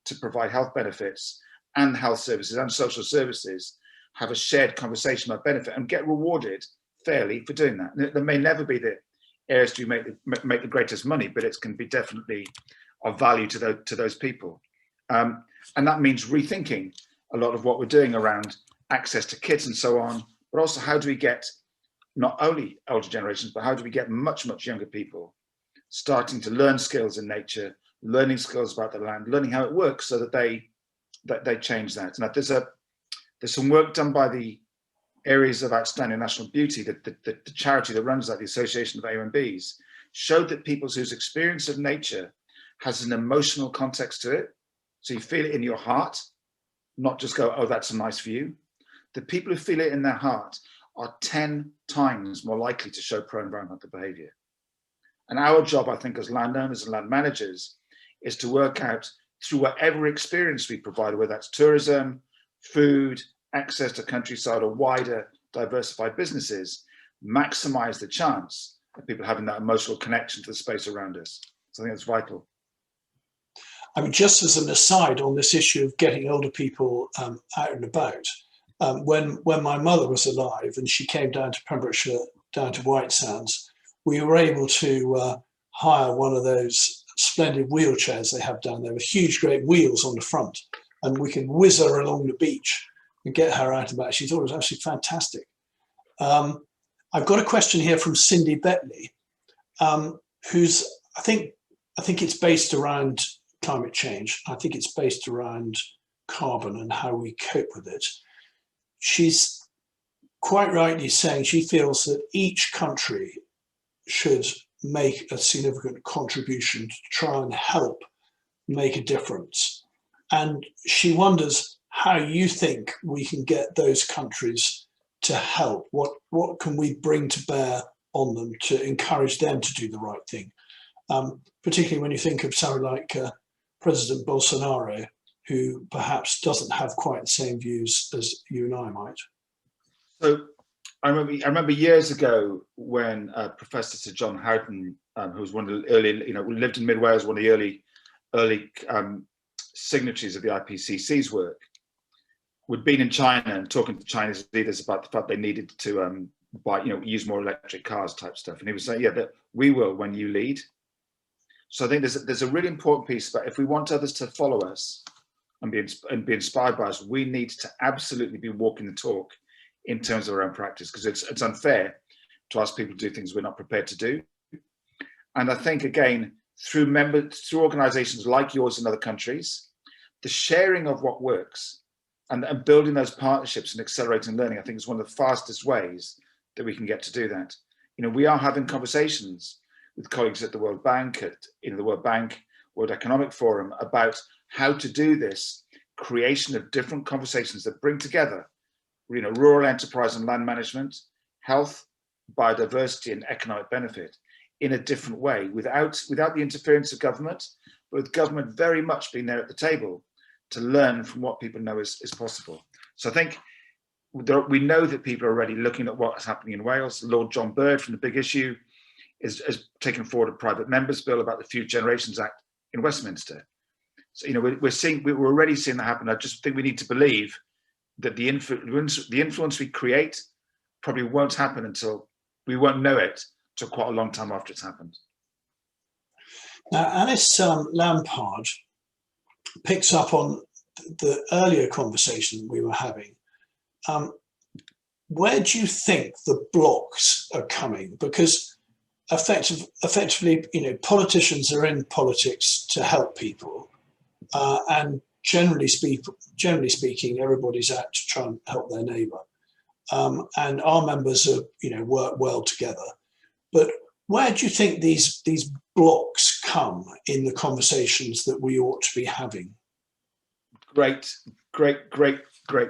to provide health benefits and health services and social services have a shared conversation about benefit and get rewarded fairly for doing that. And there may never be the areas to make the greatest money, but it can be definitely of value to those people. And that means rethinking a lot of what we're doing around access to kits and so on, but also how do we get not only older generations, but how do we get much, much younger people starting to learn skills in nature, learning skills about the land, learning how it works so that they change that. And there's some work done by the Areas of Outstanding National Beauty, the charity that runs that, the Association of AONBs, showed that people whose experience of nature has an emotional context to it. So you feel it in your heart, not just go, oh, that's a nice view. The people who feel it in their heart are 10 times more likely to show pro-environmental behavior. And our job, I think, as landowners and land managers, is to work out through whatever experience we provide, whether that's tourism, food, access to countryside or wider diversified businesses, maximize the chance of people having that emotional connection to the space around us. So I think that's vital. I mean, just as an aside on this issue of getting older people out and about, when my mother was alive and she came down to Pembrokeshire, down to White Sands, we were able to hire one of those splendid wheelchairs they have down there with huge, great wheels on the front, and we can whiz her along the beach and get her out and about. She thought it was absolutely fantastic. I've got a question here from Cindy Betley, who's, I think it's based around climate change. I think it's based around carbon and how we cope with it. She's quite rightly saying she feels that each country should make a significant contribution to try and help make a difference. And she wonders how you think we can get those countries to help. What can we bring to bear on them to encourage them to do the right thing? Particularly when you think of someone like President Bolsonaro, who perhaps doesn't have quite the same views as you and I might. So I remember years ago when Professor Sir John Houghton, who was one of the early, lived in Mid Wales, one of the early signatories of the IPCC's work, would been in China and talking to Chinese leaders about the fact they needed to use more electric cars type stuff. And he was saying, yeah, that we will when you lead. So I think there's a really important piece about if we want others to follow us and be inspired by us, we need to absolutely be walking the talk in terms of our own practice, because it's unfair to ask people to do things we're not prepared to do. And I think, again, through organizations like yours in other countries, the sharing of what works and building those partnerships and accelerating learning, I think is one of the fastest ways that we can get to do that. We are having conversations with colleagues at the World Bank, the World Bank, World Economic Forum, about how to do this creation of different conversations that bring together, rural enterprise and land management, health, biodiversity, and economic benefit in a different way, without the interference of government, but with government very much being there at the table to learn from what people know is possible. So I think we know that people are already looking at what is happening in Wales. Lord John Bird from the Big Issue is taken forward a private members bill about the Future Generations Act in Westminster. So we're already seeing that happen. I just think we need to believe that the influence we create probably won't happen until we won't know it till quite a long time after it's happened. Now, Alice Lampard picks up on the earlier conversation we were having. Where do you think the blocks are coming? Because effectively, politicians are in politics to help people, and generally speaking, everybody's out to try and help their neighbour, and our members are, work well together. But where do you think these blocks come in the conversations that we ought to be having? Great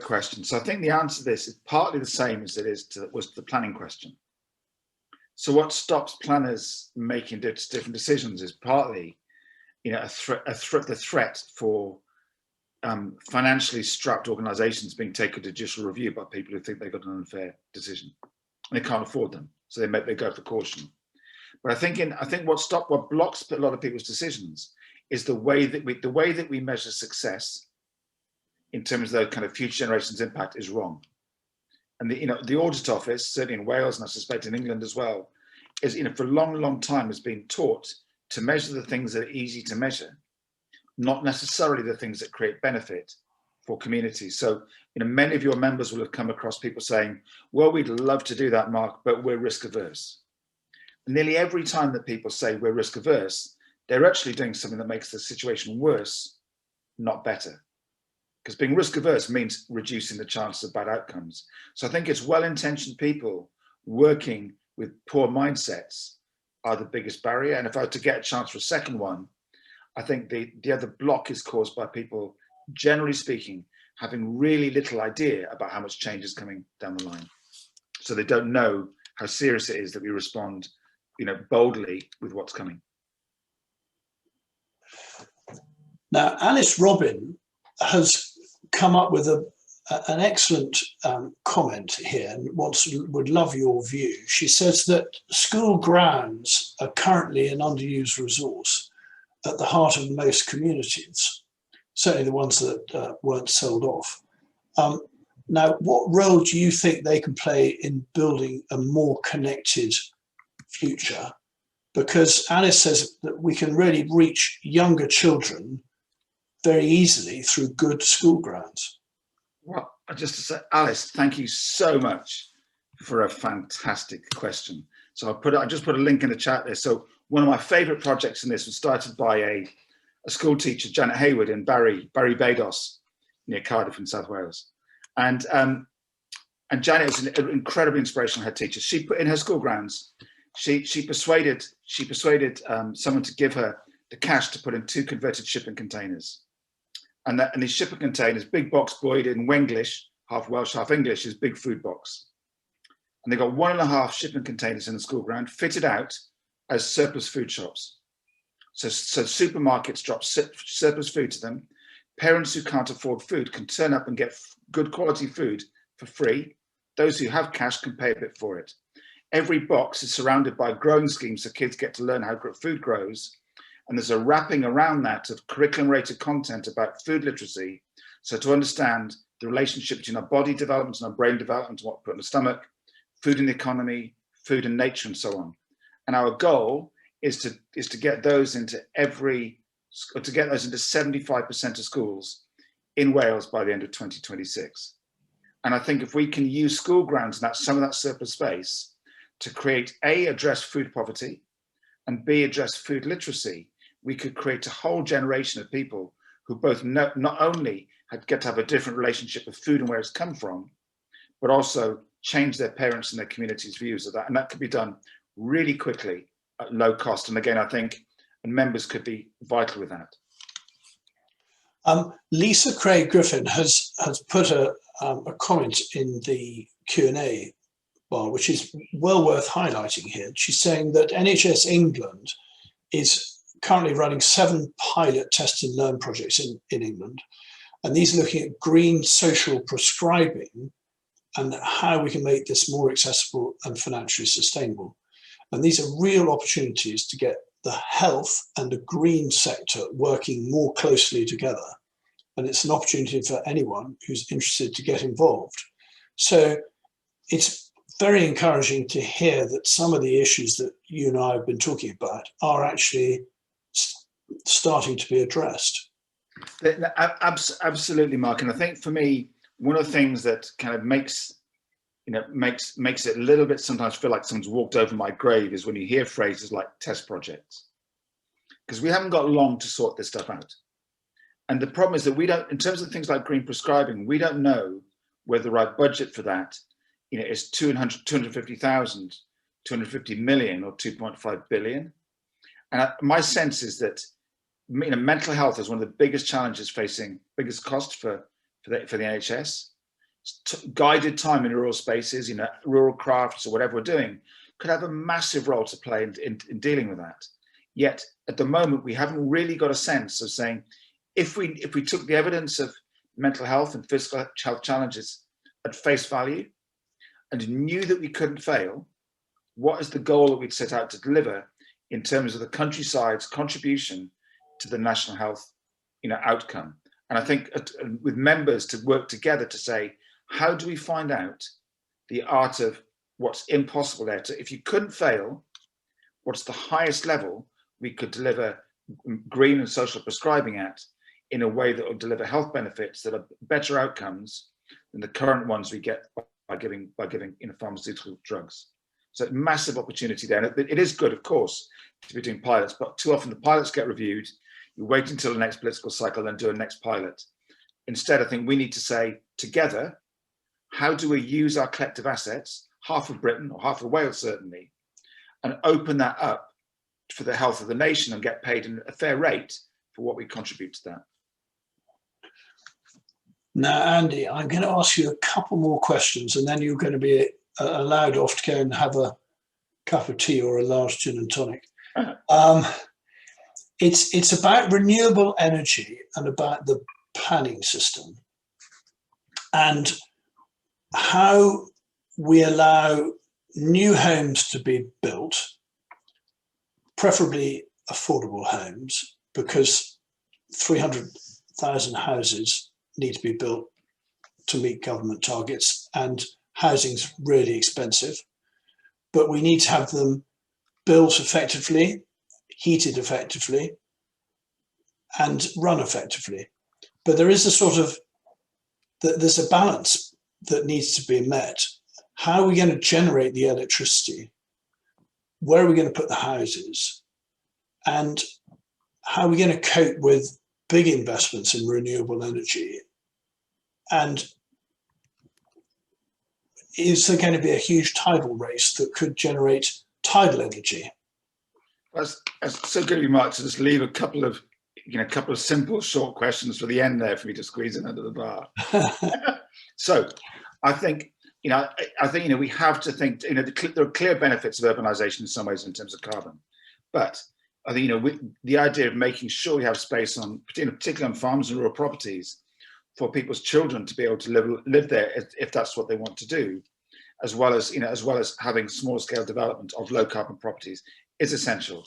question. So I think the answer to this is partly the same as it was the planning question. So what stops planners making different decisions is partly, the threat for financially strapped organisations being taken to judicial review by people who think they've got an unfair decision. And they can't afford them, so they go for caution. But I think what blocks a lot of people's decisions is the way that we measure success in terms of the kind of future generations' impact is wrong. And the audit office, certainly in Wales and I suspect in England as well, is for a long time has been taught to measure the things that are easy to measure, not necessarily the things that create benefit for communities. So many of your members will have come across people saying, well, we'd love to do that, Mark, but we're risk averse. And nearly every time that people say we're risk averse, they're actually doing something that makes the situation worse, not better. Because being risk averse means reducing the chances of bad outcomes. So I think it's well-intentioned people working with poor mindsets are the biggest barrier. And if I were to get a chance for a second one, I think the other block is caused by people, generally speaking, having really little idea about how much change is coming down the line. So they don't know how serious it is that we respond, boldly with what's coming. Now, Alice Robin has come up with an excellent comment here and would love your view. She says that school grounds are currently an underused resource at the heart of most communities, certainly the ones that weren't sold off. Now, what role do you think they can play in building a more connected future? Because Alice says that we can really reach younger children very easily through good school grounds. Well, just to say, Alice, thank you so much for a fantastic question. So I just put a link in the chat there. So one of my favorite projects in this was started by a school teacher, Janet Hayward, in Barry Bados, near Cardiff in South Wales. And Janet was an incredibly inspirational head teacher. She put in her school grounds, she persuaded someone to give her the cash to put in 2 converted shipping containers. And these shipping containers, big box buoyed in Wenglish, half Welsh, half English, is big food box. And they got 1.5 shipping containers in the school ground, fitted out as surplus food shops. So supermarkets drop surplus food to them. Parents who can't afford food can turn up and get good quality food for free. Those who have cash can pay a bit for it. Every box is surrounded by growing schemes so kids get to learn how food grows. And there's a wrapping around that of curriculum-rated content about food literacy. So to understand the relationship between our body development and our brain development, what we put in the stomach, food and the economy, food and nature, and so on. And our goal is to get those into 75% of schools in Wales by the end of 2026. And I think if we can use school grounds and some of that surplus space to create A, address food poverty, and B, address food literacy, we could create a whole generation of people who both not only get to have a different relationship with food and where it's come from, but also change their parents and their community's views of that. And that could be done really quickly at low cost. And again, I think members could be vital with that. Lisa Craig Griffin has put a comment in the Q&A bar, which is well worth highlighting here. She's saying that NHS England is currently running 7 pilot test and learn projects in England. And these are looking at green social prescribing and how we can make this more accessible and financially sustainable. And these are real opportunities to get the health and the green sector working more closely together. And it's an opportunity for anyone who's interested to get involved. So it's very encouraging to hear that some of the issues that you and I have been talking about are actually starting to be addressed. Absolutely, Mark. And I think for me, one of the things that kind of makes it a little bit sometimes feel like someone's walked over my grave is when you hear phrases like test projects, because we haven't got long to sort this stuff out. And the problem is that we don't, in terms of things like green prescribing, we don't know whether the right budget for that, is 250,000, 250 million or 2.5 billion. And my sense is that mental health is one of the biggest challenges biggest cost for the NHS. Guided time in rural spaces, rural crafts or whatever we're doing could have a massive role to play in dealing with that. Yet at the moment, we haven't really got a sense of saying, if we took the evidence of mental health and physical health challenges at face value and knew that we couldn't fail, what is the goal that we'd set out to deliver in terms of the countryside's contribution to the national health outcome? And I think with members to work together to say, how do we find out the art of what's impossible there? If you couldn't fail, what's the highest level we could deliver green and social prescribing at in a way that will deliver health benefits that are better outcomes than the current ones we get by giving pharmaceutical drugs? So massive opportunity there. And it is good, of course, to be doing pilots, but too often the pilots get reviewed. You wait until the next political cycle and do a next pilot. Instead, I think we need to say together, how do we use our collective assets, half of Britain or half of Wales certainly, and open that up for the health of the nation and get paid a fair rate for what we contribute to that. Now, Andy, I'm going to ask you a couple more questions and then you're going to be allowed off to go and have a cup of tea or a large gin and tonic. It's about renewable energy and about the planning system. and how we allow new homes to be built, preferably affordable homes, because 300,000 houses need to be built to meet government targets, and housing's really expensive, but we need to have them built effectively, heated effectively, and run effectively. But there is a sort of, there's a balance that needs to be met. How are we going to generate the electricity? Where are we going to put the houses? And how are we going to cope with big investments in renewable energy? And is there going to be a huge tidal race that could generate tidal energy? That's so good of you, Mark, to just leave a couple of simple, short questions for the end there for me to squeeze in under the bar. So, I think we have to think. There are clear benefits of urbanisation in some ways in terms of carbon, but I think the idea of making sure we have space particularly on farms and rural properties, for people's children to be able to live there if that's what they want to do, as well as having small scale development of low carbon properties, is essential.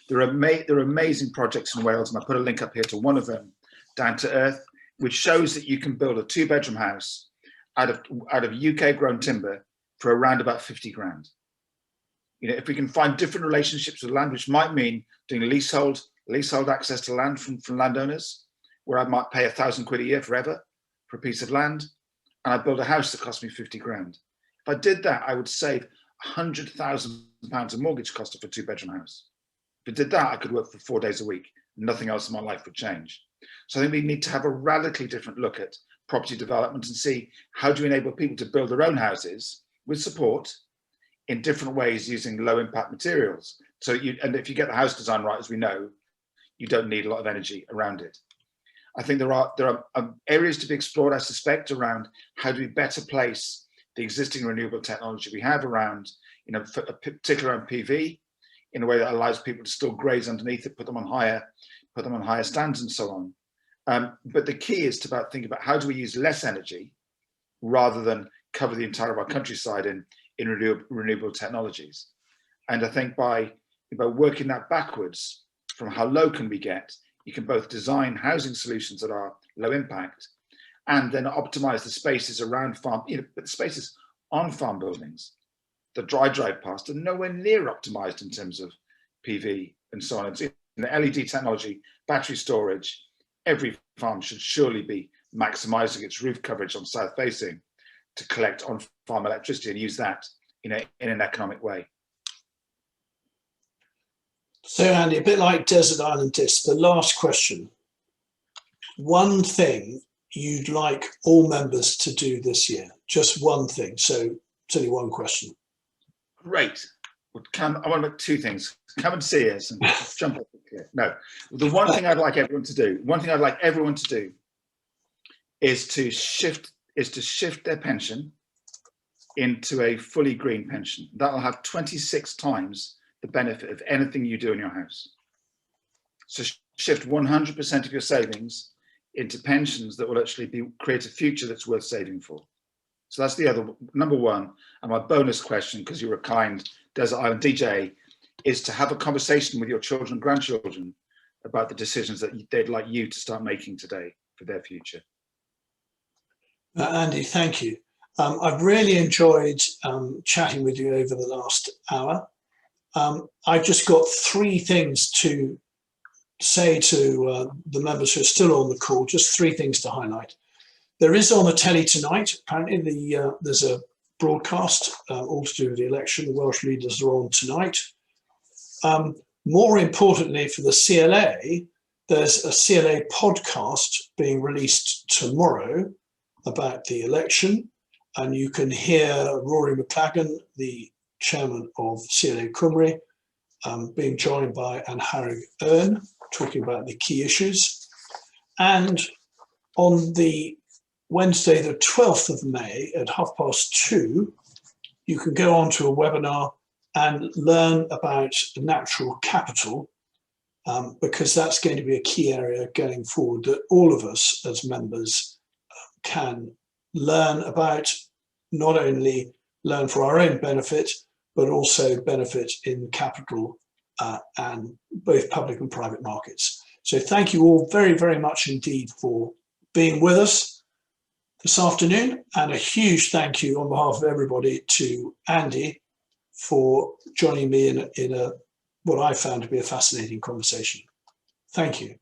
There are amazing projects in Wales, and I put a link up here to one of them, Down to Earth, which shows that you can build a 2-bedroom house out of UK grown timber for around about 50 grand. If we can find different relationships with land, which might mean doing leasehold access to land from landowners, where I might pay £1,000 a year forever for a piece of land, and I build a house that cost me 50 grand. If I did that, I would save £100,000 of mortgage cost of a 2-bedroom house. If I did that, I could work for 4 days a week. Nothing else in my life would change. So I think we need to have a radically different look at property development and see how do we enable people to build their own houses with support in different ways using low impact materials. And if you get the house design right, as we know, you don't need a lot of energy around it. I think there are areas to be explored, I suspect, around how do we better place the existing renewable technology we have around, particularly around PV, in a way that allows people to still graze underneath it, put them on higher stands and so on. But the key is to think about how do we use less energy rather than cover the entire of our countryside in renewable technologies. And I think by working that backwards from how low can we get, you can both design housing solutions that are low impact and then optimize the spaces around farm, but the spaces on farm buildings that I drive past are nowhere near optimized in terms of PV and so on. It's in the LED technology, battery storage, every farm should surely be maximizing its roof coverage on south facing to collect on farm electricity and use that in an economic way. So Andy, a bit like Desert Island Disc, the last question. One thing you'd like all members to do this year, just one thing. So it's only one question. Great. I want to make 2 things. Come and see us and jump up here. No, the one thing I'd like everyone to do, is to shift their pension into a fully green pension. That'll have 26 times the benefit of anything you do in your house. So shift 100% of your savings into pensions that will actually create a future that's worth saving for. So that's the other, number one. And my bonus question, because you're a kind Desert Island DJ, is to have a conversation with your children and grandchildren about the decisions that they'd like you to start making today for their future. Andy, thank you. I've really enjoyed chatting with you over the last hour. I've just got 3 things to say to the members who are still on the call, just 3 things to highlight. There is on the telly tonight, apparently there's a broadcast all to do with the election. The Welsh leaders are on tonight. More importantly for the CLA, there's a CLA podcast being released tomorrow about the election, and you can hear Rory McLagan, the chairman of CLA Cymru, being joined by Anhareg Ern, talking about the key issues. And on the Wednesday, the 12th of May at 2:30, you can go on to a webinar and learn about natural capital, because that's going to be a key area going forward that all of us as members can learn about, not only learn for our own benefit, but also benefit in capital and both public and private markets. So thank you all very, very much indeed for being with us this afternoon, and a huge thank you on behalf of everybody to Andy for joining me in what I found to be a fascinating conversation. Thank you.